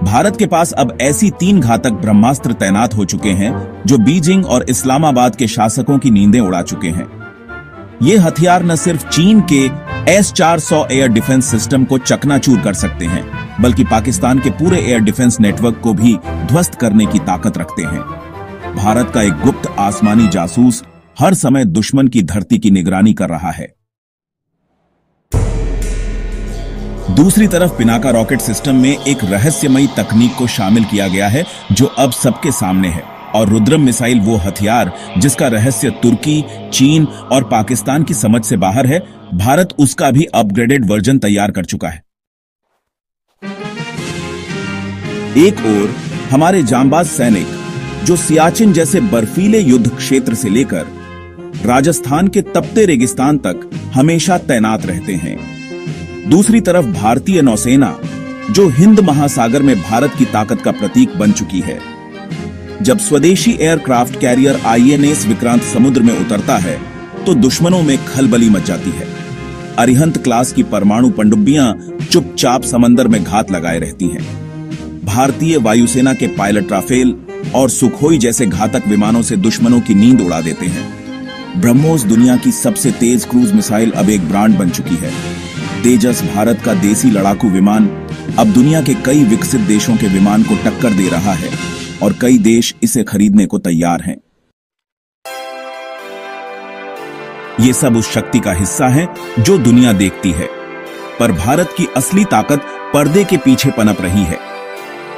भारत के पास अब ऐसी 3 घातक ब्रह्मास्त्र तैनात हो चुके हैं जो बीजिंग और इस्लामाबाद के शासकों की नींदें उड़ा चुके हैं। ये हथियार न सिर्फ चीन के S-400 एयर डिफेंस सिस्टम को चकनाचूर कर सकते हैं, बल्कि पाकिस्तान के पूरे एयर डिफेंस नेटवर्क को भी ध्वस्त करने की ताकत रखते हैं। भारत का एक गुप्त आसमानी जासूस हर समय दुश्मन की धरती की निगरानी कर रहा है। दूसरी तरफ पिनाका रॉकेट सिस्टम में एक रहस्यमयी तकनीक को शामिल किया गया है जो अब सबके सामने है, और रुद्रम मिसाइल वो हथियार जिसका रहस्य तुर्की, चीन और पाकिस्तान की समझ से बाहर है। भारत उसका भी अपग्रेडेड वर्जन तैयार कर चुका है। एक ओर हमारे जांबाज सैनिक जो सियाचिन जैसे बर्फीले युद्ध क्षेत्र से लेकर राजस्थान के तपते रेगिस्तान तक हमेशा तैनात रहते हैं, दूसरी तरफ भारतीय नौसेना जो हिंद महासागर में भारत की ताकत का प्रतीक बन चुकी है। जब स्वदेशी एयरक्राफ्ट कैरियर INS विक्रांत समुद्र में उतरता है तो दुश्मनों में खलबली मच जाती है। अरिहंत क्लास की परमाणु पनडुब्बियां चुपचाप समंदर में घात लगाए रहती हैं। भारतीय वायुसेना के पायलट राफेल और सुखोई जैसे घातक विमानों से दुश्मनों की नींद उड़ा देते हैं। ब्रह्मोस दुनिया की सबसे तेज क्रूज मिसाइल अब एक ब्रांड बन चुकी है। तेजस भारत का देसी लड़ाकू विमान अब दुनिया के कई विकसित देशों के विमान को टक्कर दे रहा है और कई देश इसे खरीदने को तैयार हैं। ये सब उस शक्ति का हिस्सा है जो दुनिया देखती है, पर भारत की असली ताकत पर्दे के पीछे पनप रही है।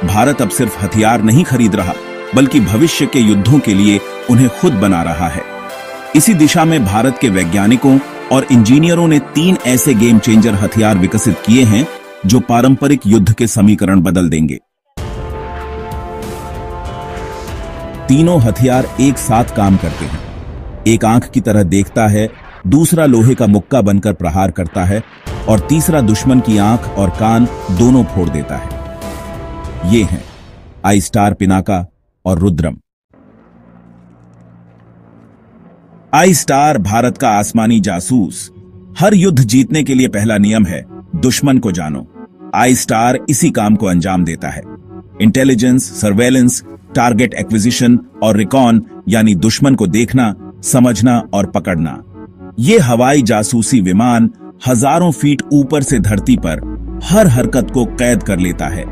भारत अब सिर्फ हथियार नहीं खरीद रहा, बल्कि भविष्य के युद्धों के लिए उन्हें खुद बना रहा है। इसी दिशा में भारत के वैज्ञानिकों और इंजीनियरों ने 3 ऐसे गेम चेंजर हथियार विकसित किए हैं जो पारंपरिक युद्ध के समीकरण बदल देंगे। तीनों हथियार एक साथ काम करते हैं। एक आंख की तरह देखता है, दूसरा लोहे का मुक्का बनकर प्रहार करता है और तीसरा दुश्मन की आंख और कान दोनों फोड़ देता है। ये हैं I-STAR पिनाका और रुद्रम। I-STAR भारत का आसमानी जासूस। हर युद्ध जीतने के लिए पहला नियम है दुश्मन को जानो। I-STAR इसी काम को अंजाम देता है। इंटेलिजेंस, सर्वेलेंस, टारगेट एक्विजिशन और रिकॉन यानी दुश्मन को देखना, समझना और पकड़ना। ये हवाई जासूसी विमान हजारों फीट ऊपर से धरती पर हर हरकत को कैद कर लेता है।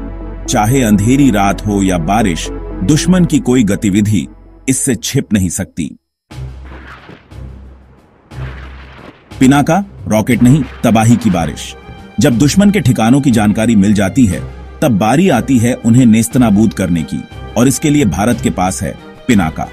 चाहे अंधेरी रात हो या बारिश, दुश्मन की कोई गतिविधि इससे छिप नहीं सकती। पिनाका रॉकेट नहीं, तबाही की बारिश। जब दुश्मन के ठिकानों की जानकारी मिल जाती है तब बारी आती है उन्हें नेस्तनाबूद करने की, और इसके लिए भारत के पास है पिनाका।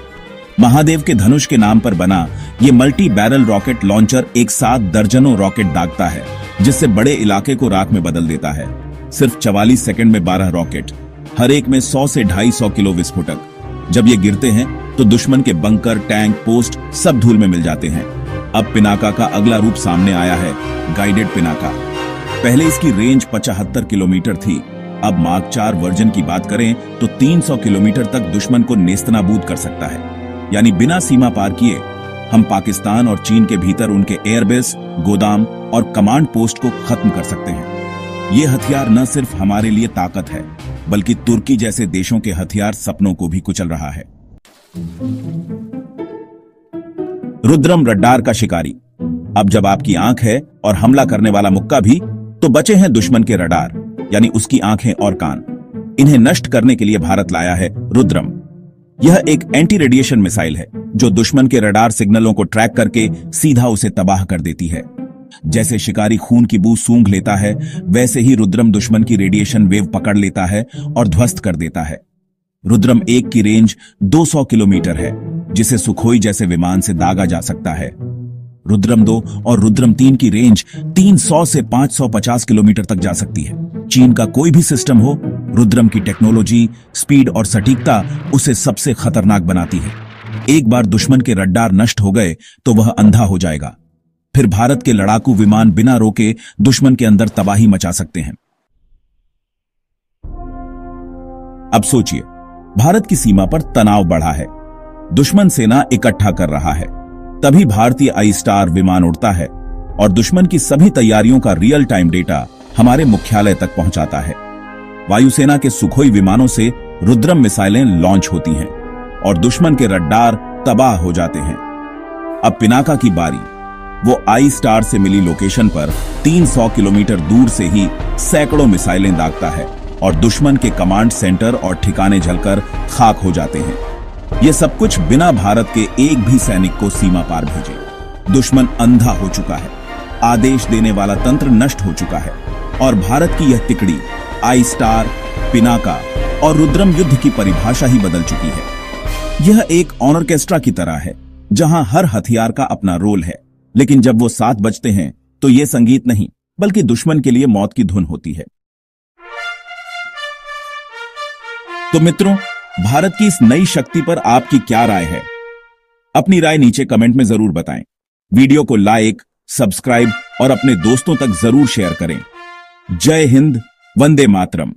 महादेव के धनुष के नाम पर बना ये मल्टी बैरल रॉकेट लॉन्चर एक साथ दर्जनों रॉकेट दागता है, जिससे बड़े इलाके को राख में बदल देता है। सिर्फ 44 सेकंड में 12 रॉकेट, हर एक में 100 से 250 किलो विस्फोटक। जब ये गिरते हैं तो दुश्मन के बंकर, टैंक, पोस्ट सब धूल में मिल जाते हैं। अब पिनाका का अगला रूप सामने आया है, गाइडेड पिनाका। पहले इसकी रेंज 75 किलोमीटर थी। अब मार्क 4 वर्जन की बात करें तो 300 किलोमीटर तक दुश्मन को नेस्तनाबूद कर सकता है। यानी बिना सीमा पार किए हम पाकिस्तान और चीन के भीतर उनके एयरबेस, गोदाम और कमांड पोस्ट को खत्म कर सकते हैं। ये हथियार न सिर्फ हमारे लिए ताकत है, बल्कि तुर्की जैसे देशों के हथियार सपनों को भी कुचल रहा है। रुद्रम रडार का शिकारी। अब जब आपकी आंख है और हमला करने वाला मुक्का भी, तो बचे हैं दुश्मन के रडार, यानी उसकी आंखें और कान। इन्हें नष्ट करने के लिए भारत लाया है रुद्रम। यह एक एंटी रेडिएशन मिसाइल है जो दुश्मन के रडार सिग्नलों को ट्रैक करके सीधा उसे तबाह कर देती है। जैसे शिकारी खून की बू सूंघ लेता है, वैसे ही रुद्रम दुश्मन की रेडिएशन वेव पकड़ लेता है और ध्वस्त कर देता है। रुद्रम 1 की रेंज 200 किलोमीटर है, जिसे सुखोई जैसे विमान से दागा जा सकता है। रुद्रम 2 और रुद्रम 3 की रेंज 300 से 550 किलोमीटर तक जा सकती है। चीन का कोई भी सिस्टम हो, रुद्रम की टेक्नोलॉजी, स्पीड और सटीकता उसे सबसे खतरनाक बनाती है। एक बार दुश्मन के रडार नष्ट हो गए तो वह अंधा हो जाएगा। फिर भारत के लड़ाकू विमान बिना रोके दुश्मन के अंदर तबाही मचा सकते हैं। अब सोचिए, भारत की सीमा पर तनाव बढ़ा है, दुश्मन सेना इकट्ठा कर रहा है। तभी भारतीय I-STAR विमान उड़ता है और दुश्मन की सभी तैयारियों का रियल टाइम डेटा हमारे मुख्यालय तक पहुंचाता है। वायुसेना के सुखोई विमानों से रुद्रम मिसाइलें लॉन्च होती हैं और दुश्मन के रडार तबाह हो जाते हैं। अब पिनाका की बारी। वो आई स्टार से मिली लोकेशन पर 300 किलोमीटर दूर से ही सैकड़ों मिसाइलें दागता है और दुश्मन के कमांड सेंटर और ठिकाने जलकर खाक हो जाते हैं। यह सब कुछ बिना भारत के एक भी सैनिक को सीमा पार भेजे। दुश्मन अंधा हो चुका है, आदेश देने वाला तंत्र नष्ट हो चुका है और भारत की यह तिकड़ी आई स्टार, पिनाका और रुद्रम युद्ध की परिभाषा ही बदल चुकी है। यह एक ऑर्केस्ट्रा की तरह है जहां हर हथियार का अपना रोल है, लेकिन जब वो साथ बजते हैं तो यह संगीत नहीं बल्कि दुश्मन के लिए मौत की धुन होती है। तो मित्रों, भारत की इस नई शक्ति पर आपकी क्या राय है? अपनी राय नीचे कमेंट में जरूर बताएं। वीडियो को लाइक, सब्सक्राइब और अपने दोस्तों तक जरूर शेयर करें। जय हिंद, वंदे मातरम।